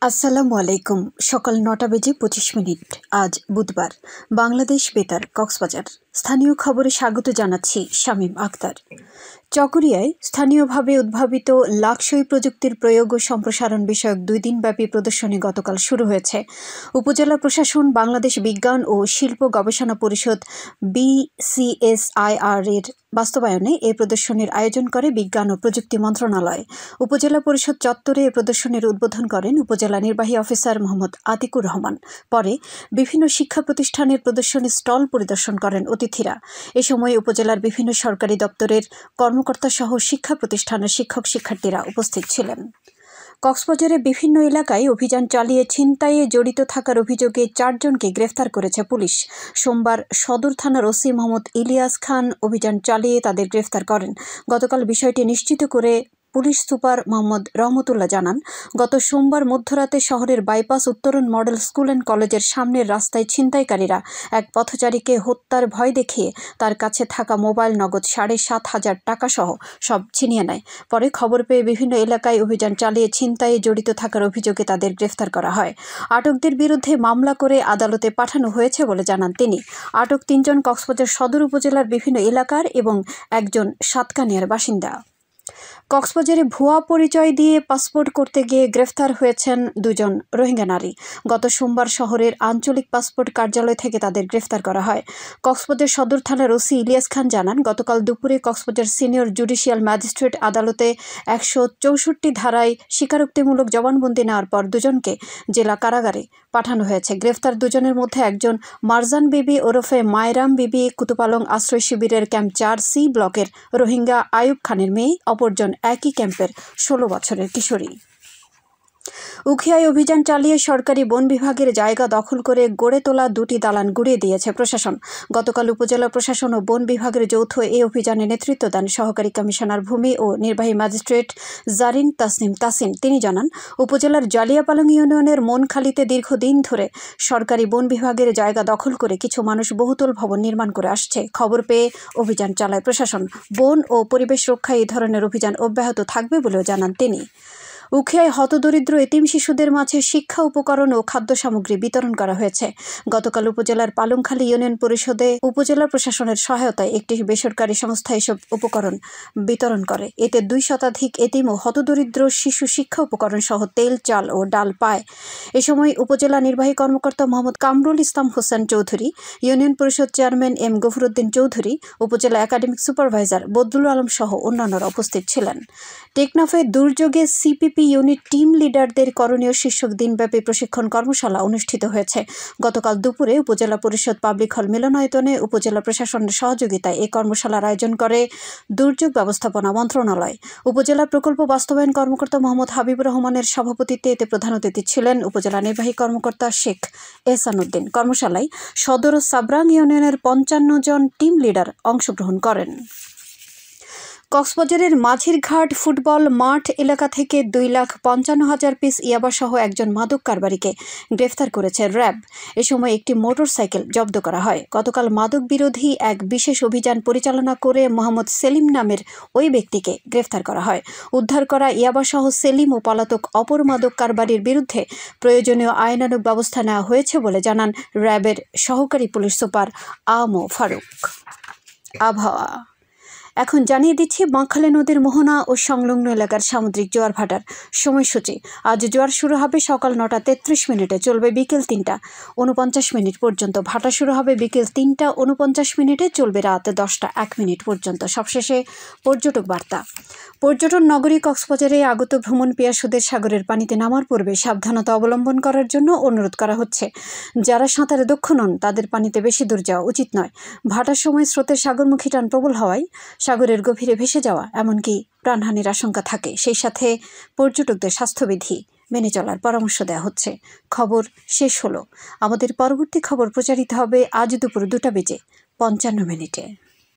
আসসালামু আলাইকুম। সকাল ৯টা বেজে ২৫ মিনিট। আজ বুধবার। বাংলাদেশ বেতার, কক্সবাজার। স্থানীয় খবরে স্বাগত জানাচ্ছি শামীম আক্তার। চকরিয়ায় স্থানীয়ভাবে উদ্ভাবিত লাক্সই প্রযুক্তির প্রয়োগ ও সম্প্রসারণ বিষয়ক ২ দিনব্যাপী প্রদর্শনী গতকাল শুরু হয়েছে। উপজেলা প্রশাসন, বাংলাদেশ বিজ্ঞান ও শিল্প গবেষণা পরিষদ BCSIR এর বাস্তবায়নে এই প্রদর্শনীর আয়োজন করে বিজ্ঞান ও প্রযুক্তি মন্ত্রণালয়। উপজেলা পরিষদ চত্বরে এই প্রদর্শনীর উদ্বোধন করেন উপজেলা নির্বাহী অফিসার মোহাম্মদ আতিকুর রহমান। পরে বিভিন্ন শিক্ষা প্রতিষ্ঠানের প্রদর্শনী স্টল পরিদর্শন করেন অতিথিরা। এ সময় উপজেলার বিভিন্ন সরকারি দপ্তরের কর্মকর্তা সহ শিক্ষা প্রতিষ্ঠানের শিক্ষক শিক্ষার্থীরা উপস্থিত ছিলেন। কক্সবাজারে বিভিন্ন এলাকায় অভিযান চালিয়ে ছিনতাইয়ে জড়িত থাকার অভিযোগে ৪ জনকে গ্রেফতার করেছে পুলিশ। সোমবার সদর থানার ওসি মোহাম্মদ ইলিয়াস খান অভিযান চালিয়ে তাদের গ্রেফতার করেন। গতকাল বিষয়টি নিশ্চিত করে পুলিশ সুপার মোহাম্মদ রহমতুল্লাহ জানান, গত সোমবার মধ্যরাতে শহরের বাইপাস উত্তরণ মডেল স্কুল অ্যান্ড কলেজের সামনের রাস্তায় ছিনতাইকারীরা এক পথচারীকে হত্যার ভয় দেখিয়ে তার কাছে থাকা মোবাইল, নগদ ৭,৫০০ টাকা সহ সব ছিনিয়ে নেয়। পরে খবর পেয়ে বিভিন্ন এলাকায় অভিযান চালিয়ে ছিনতাইয়ে জড়িত থাকার অভিযোগে তাদের গ্রেফতার করা হয়। আটকদের বিরুদ্ধে মামলা করে আদালতে পাঠানো হয়েছে বলে জানান তিনি। আটক ৩ জন কক্সবাজার সদর উপজেলার বিভিন্ন এলাকার এবং একজন সাতকানিয়ার বাসিন্দা। কক্সবাজারে ভুয়া পরিচয় দিয়ে পাসপোর্ট করতে গিয়ে গ্রেফতার হয়েছেন ২ জন রোহিঙ্গা নারী। গত সোমবার শহরের আঞ্চলিক পাসপোর্ট কার্যালয় থেকে তাদের গ্রেফতার করা হয়। কক্সবাজার সদর থানার ওসি ইলিয়াস খান জানান, গতকাল দুপুরে কক্সবাজার সিনিয়র জুডিশিয়াল ম্যাজিস্ট্রেট আদালতে ১৬৪ ধারায় স্বীকারোক্তিমূলক জবানবন্দি নেওয়ার পর ২ জনকে জেলা কারাগারে পাঠানো হয়েছে। গ্রেফতার ২ জনের মধ্যে একজন মারজান বিবি ওরফে মায়রাম বিবি কুতুপালং আশ্রয় শিবিরের ক্যাম্প ৪C ব্লকের রোহিঙ্গা আয়ুব খানের মেয়ে, অপরজন একই ক্যাম্পের ১৬ বছরের কিশোরী। উখিয়ায় অভিযান চালিয়ে সরকারি বন বিভাগের জায়গা দখল করে গড়ে তোলা ২টি দালান গুঁড়িয়ে দিয়েছে প্রশাসন। গতকাল উপজেলা প্রশাসন ও বন বিভাগের যৌথ এই অভিযানে নেতৃত্ব দেন সহকারী কমিশনার ভূমি ও নির্বাহী ম্যাজিস্ট্রেট জারিন তাসনিম তাসিন। তিনি জানান, উপজেলার জালিয়াপালং ইউনিয়নের মনখালীতে দীর্ঘদিন ধরে সরকারি বন বিভাগের জায়গা দখল করে কিছু মানুষ বহুতল ভবন নির্মাণ করে আসছে। খবর পেয়ে অভিযান চালায় প্রশাসন। বন ও পরিবেশ রক্ষায় এই ধরনের অভিযান অব্যাহত থাকবে বলেও জানান তিনি। উখিয়ায় হতদরিদ্র এতিম শিশুদের মাঝে শিক্ষা উপকরণ ও খাদ্য সামগ্রী বিতরণ করা হয়েছে। গতকাল উপজেলার পালংখালী ইউনিয়ন পরিষদে উপজেলা প্রশাসনের সহায়তায় একটি বেসরকারি সংস্থা এসব উপকরণ বিতরণ করে। এতে ২ শতাধিক এতিম ও হতদরিদ্র শিশু শিক্ষা উপকরণ সহ তেল, চাল ও ডাল পায়। এ সময় উপজেলা নির্বাহী কর্মকর্তা মোহাম্মদ কামরুল ইসলাম হোসেন চৌধুরী, ইউনিয়ন পরিষদ চেয়ারম্যান এম গফরউদ্দিন চৌধুরী, উপজেলা একাডেমিক সুপারভাইজার বদরুল আলম সহ অন্যান্যরা উপস্থিত ছিলেন। টেকনাফে দুর্যোগে সিপিপি ইউনিট টিম লিডারদের করণীয় শীর্ষক দিনব্যাপী প্রশিক্ষণ কর্মশালা অনুষ্ঠিত হয়েছে। গতকাল দুপুরে উপজেলা পরিষদ পাবলিক হল মিলনায়তনে উপজেলা প্রশাসনের সহযোগিতায় এই কর্মশালার আয়োজন করে দুর্যোগ ব্যবস্থাপনা মন্ত্রণালয়। উপজেলা প্রকল্প বাস্তবায়ন কর্মকর্তা মোহাম্মদ হাবিবুর রহমানের সভাপতিত্বে এতে প্রধান অতিথি ছিলেন উপজেলা নির্বাহী কর্মকর্তা শেখ এহসান উদ্দিন। কর্মশালায় সদর ও সাবরাং ইউনিয়নের ৫৫ জন টিম লিডার অংশগ্রহণ করেন। কক্সবাজারের মাঝিরঘাট ফুটবল মাঠ এলাকা থেকে ২,৫৫,০০০ পিস ইয়াবাসহ একজন মাদক কারবারিকে গ্রেফতার করেছে র্যাব। এ সময় একটি মোটরসাইকেল জব্দ করা হয়। গতকাল মাদক বিরোধী এক বিশেষ অভিযান পরিচালনা করে মোহাম্মদ সেলিম নামের ওই ব্যক্তিকে গ্রেফতার করা হয়। উদ্ধার করা ইয়াবাসহ সেলিম ও পলাতক অপর মাদক কারবারির বিরুদ্ধে প্রয়োজনীয় আইনানুগ ব্যবস্থা নেওয়া হয়েছে বলে জানান র্যাবের সহকারী পুলিশ সুপার আ.ম. ফারুক। আবহাওয়া এখন জানিয়ে দিচ্ছি বাঁকখালী নদীর মোহনা ও সংলগ্ন এলাকার সামুদ্রিক জোয়ার ভাটার সময়সূচি। আজ জোয়ার শুরু হবে সকাল ৯টা ৩৩ মিনিটে, চলবে বিকেল ৩টা ৪৯ মিনিট পর্যন্ত। ভাটা শুরু হবে বিকেল ৩টা ৪৯ মিনিটে, চলবে রাত ১০টা ১ মিনিট পর্যন্ত। সবশেষে পর্যটক বার্তা। পর্যটন নগরী কক্সবাজারে আগত ভ্রমণ পিয়াসুদের সাগরের পানিতে নামার পূর্বে সাবধানতা অবলম্বন করার জন্য অনুরোধ করা হচ্ছে। যারা সাঁতারে দক্ষ নন তাদের পানিতে বেশি দূর যাওয়া উচিত নয়। ভাটার সময় স্রোতের সাগরমুখী টান প্রবল হওয়ায় সাগরের গভীরে ভেসে যাওয়া এমনকি প্রাণহানির আশঙ্কা থাকে। সেই সাথে পর্যটকদের স্বাস্থ্যবিধি মেনে চলার পরামর্শ দেওয়া হচ্ছে। খবর শেষ হলো। আমাদের পরবর্তী খবর প্রচারিত হবে আজ দুপুর ২টা বেজে ৫৫ মিনিটে।